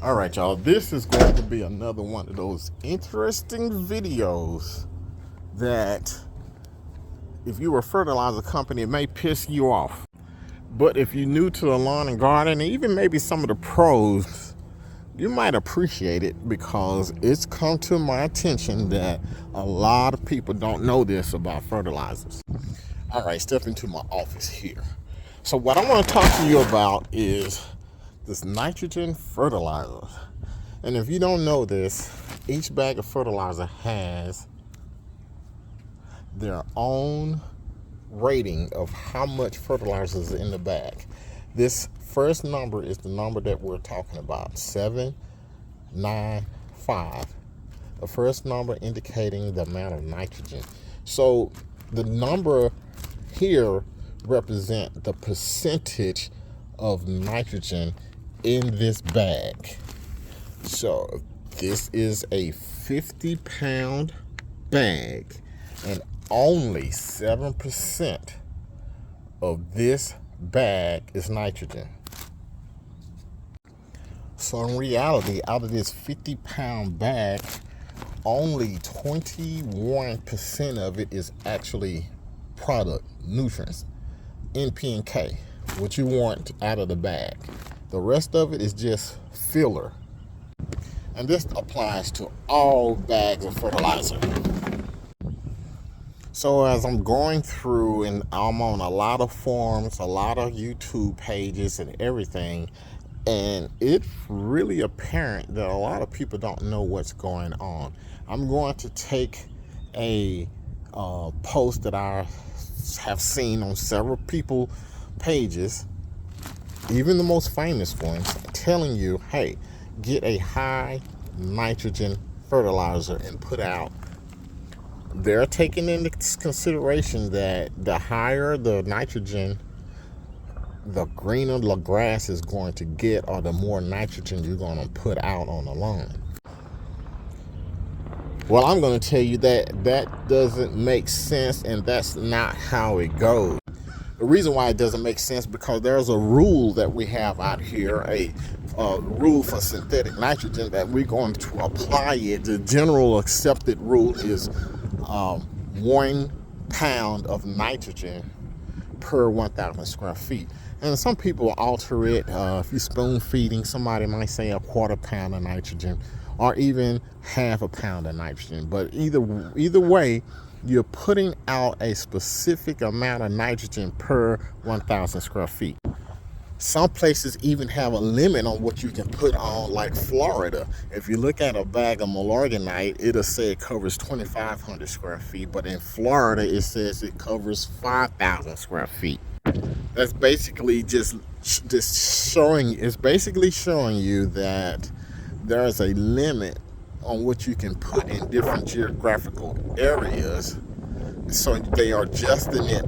All right, y'all, this is going to be another one of those interesting videos that if you were a fertilizer company, it may piss you off. But if you're new to the lawn and garden, and even maybe some of the pros, you might appreciate it because it's come to my attention that a lot of people don't know this about fertilizers. All right, step into my office here. So what I want to talk to you about is this nitrogen fertilizer. And if you don't know this, each bag of fertilizer has their own rating of how much fertilizer is in the bag. This first number is the number that we're talking about, 795. The first number indicating the amount of nitrogen. So the number here represents the percentage of nitrogen in this bag. So this is a 50-pound bag, and only 7% of this bag is nitrogen. So in reality, out of this 50-pound bag, only 21% of it is actually product, nutrients, NP and K, what you want out of the bag. The rest of it is just filler. And this applies to all bags of fertilizer. So as I'm going through, and I'm on a lot of forums, a lot of YouTube pages and everything, and it's really apparent that a lot of people don't know what's going on. I'm going to take a post that I have seen on several people pages, even the most famous ones, telling you, hey, get a high nitrogen fertilizer and put out. They're taking into consideration that the higher the nitrogen, the greener the grass is going to get, or the more nitrogen you're going to put out on the lawn. Well, I'm going to tell you that that doesn't make sense, and that's not how it goes. The reason why it doesn't make sense because there's a rule that we have out here, a rule for synthetic nitrogen that we're going to apply it. The general accepted rule is 1 pound of nitrogen per 1,000 square feet. And some people alter it. If you're spoon feeding, somebody might say a 1/4 pound of nitrogen, or even 1/2 pound of nitrogen. But either way, you're putting out a specific amount of nitrogen per 1,000 square feet. Some places even have a limit on what you can put on, like Florida. If you look at a bag of Milorganite, it'll say it covers 2,500 square feet, but in Florida, it says it covers 5,000 square feet. That's basically just showing, it's basically showing you that there's a limit on what you can put in different geographical areas, so they are adjusting it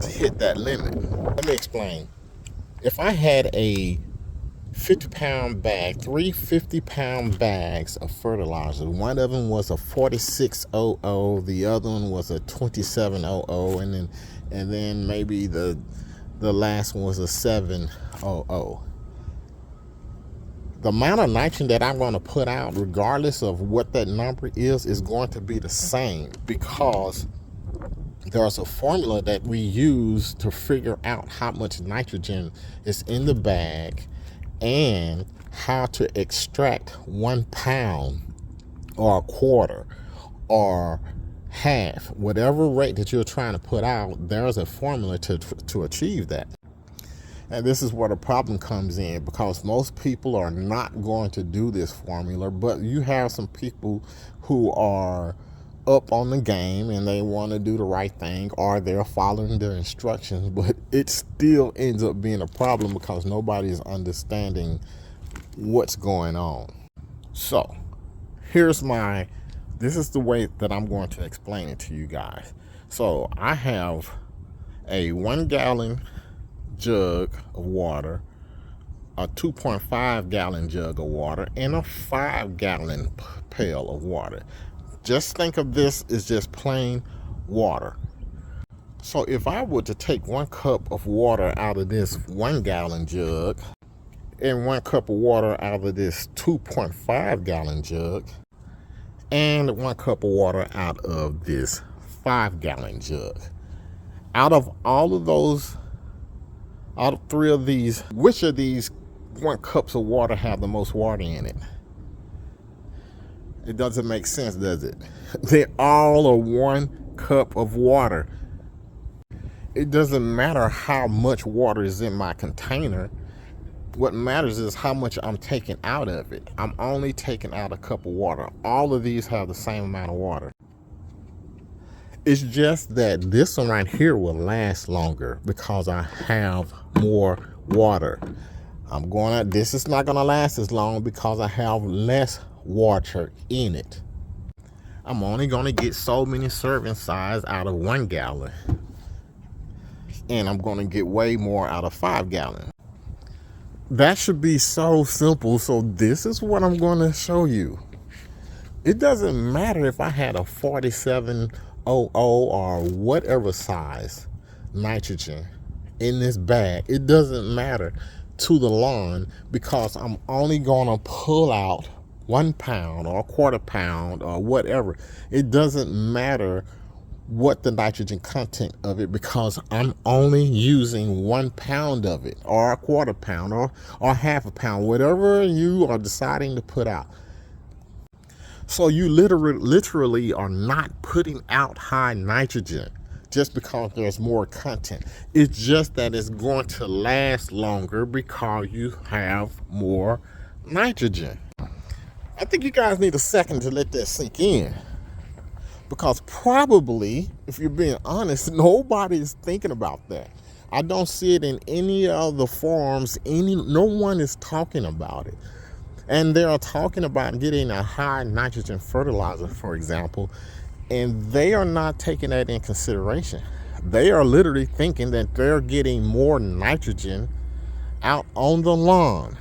to hit that limit. Let me explain. If I had a 50-pound bag, 3 50-pound bags of fertilizer, one of them was a 4600, the other one was a 2700, and then maybe the last one was a 700. The amount of nitrogen that I'm going to put out, regardless of what that number is going to be the same, because there's a formula that we use to figure out how much nitrogen is in the bag and how to extract 1 pound or 1/4 or half, whatever rate that you're trying to put out. There's a formula to achieve that. And this is where the problem comes in, because most people are not going to do this formula, but you have some people who are up on the game and they want to do the right thing, or they're following their instructions, but it still ends up being a problem because nobody is understanding what's going on. So this is the way that I'm going to explain it to you guys. So I have a 1 gallon jug of water, a 2.5 gallon jug of water, and a 5 gallon pail of water. Just think of this as just plain water. So if I were to take 1 cup of water out of this 1 gallon jug, in 1 cup of water out of this 2.5 gallon jug, and 1 cup of water out of this 5 gallon jug. Out of all of those, out of 3 of these, which of these 1 cups of water have the most water in it? It doesn't make sense, does it? They all are 1 cup of water. It doesn't matter how much water is in my container. What matters is how much I'm taking out of it. I'm only taking out a cup of water. All of these have the same amount of water. It's just that this one right here will last longer because I have more water. This is not gonna last as long because I have less water in it. I'm only gonna get so many serving size out of 1 gallon. And I'm gonna get way more out of 5 gallons. That should be so simple. So this is what I'm gonna show you. It doesn't matter if I had a 4700 or whatever size nitrogen in this bag. It doesn't matter to the lawn because I'm only gonna pull out 1 pound or a 1/4 pound or whatever. It doesn't matter what the nitrogen content of it because I'm only using 1 pound of it or a 1/4 pound or 1/2 pound, whatever you are deciding to put out. So you literally are not putting out high nitrogen just because there's more content. It's just that it's going to last longer because you have more nitrogen. I think you guys need a second to let that sink in. Because probably, if you're being honest, nobody's thinking about that. I don't see it in any of the forums. No one is talking about it. And they're talking about getting a high nitrogen fertilizer, for example, and they are not taking that in consideration. They are literally thinking that they're getting more nitrogen out on the lawn.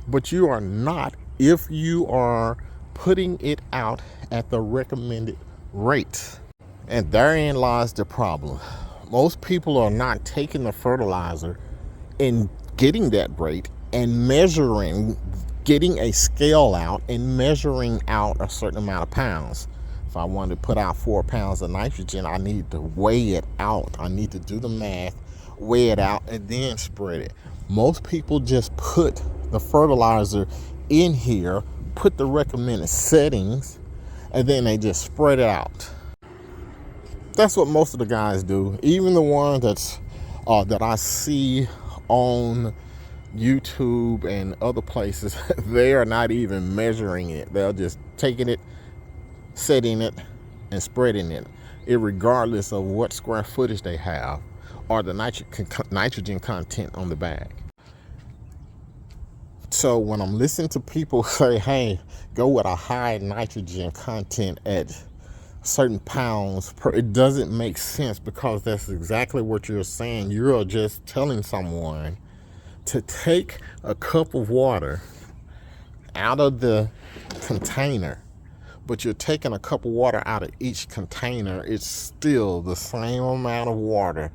But you are not if you are putting it out at the recommended rate. And therein lies the problem. Most people are not taking the fertilizer and getting that rate and measuring, getting a scale out and measuring out a certain amount of pounds. If I wanted to put out 4 pounds of nitrogen, I need to weigh it out. I need to do the math, weigh it out, and then spread it. Most people just put the fertilizer in here, put the recommended settings, and then they just spread it out. That's what most of the guys do. Even the ones that I see on YouTube and other places, they are not even measuring it. They're just taking it, setting it, and spreading it, irregardless of what square footage they have or the nitrogen content on the bag. So when I'm listening to people say, hey, go with a high nitrogen content at certain pounds per, it doesn't make sense because that's exactly what you're saying. You're just telling someone to take a cup of water out of the container, but you're taking a cup of water out of each container. It's still the same amount of water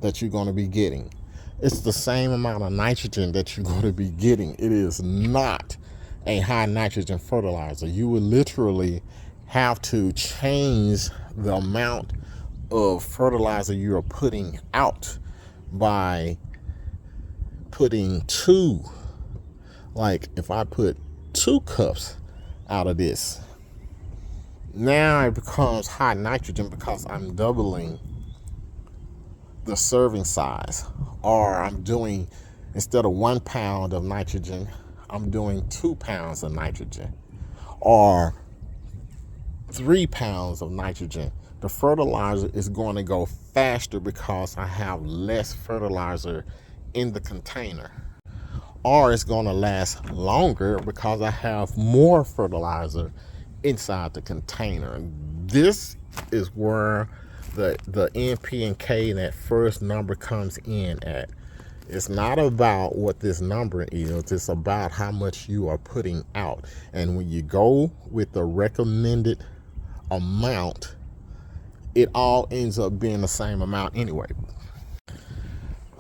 that you're going to be getting. It's the same amount of nitrogen that you're going to be getting. It is not a high nitrogen fertilizer. You would literally have to change the amount of fertilizer you're putting out by putting 2. Like if I put 2 cups out of this, now it becomes high nitrogen because I'm doubling the serving size. Or I'm doing, instead of 1 pound of nitrogen, I'm doing 2 pounds of nitrogen or 3 pounds of nitrogen. The fertilizer is going to go faster because I have less fertilizer in the container. Or it's going to last longer because I have more fertilizer inside the container. And this is where the NP and K, that first number, comes in at. It's not about what this number is, it's about how much you are putting out. And when you go with the recommended amount, it all ends up being the same amount anyway.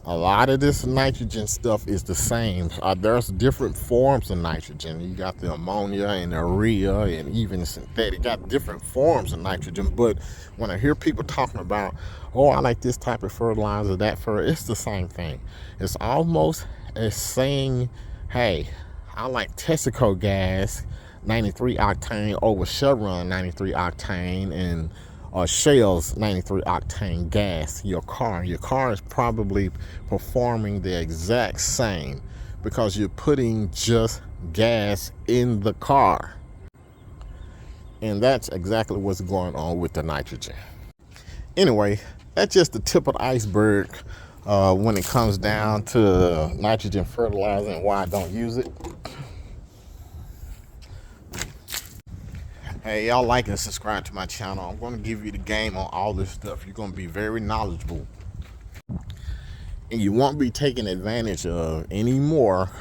A lot of this nitrogen stuff is the same. There's different forms of nitrogen. You got the ammonia and the urea and even synthetic. Got different forms of nitrogen. But when I hear people talking about, oh, I like this type of fertilizer, that fertilizer, it's the same thing. It's almost as saying, hey, I like Texaco gas 93 octane over Chevron 93 octane and Shell's 93 octane gas. Your car is probably performing the exact same because you're putting just gas in the car. And that's exactly what's going on with the nitrogen. Anyway, that's just the tip of the iceberg when it comes down to nitrogen fertilizer and why I don't use it. Hey, y'all like and subscribe to my channel. I'm going to give you the game on all this stuff. You're going to be very knowledgeable. And you won't be taken advantage of anymore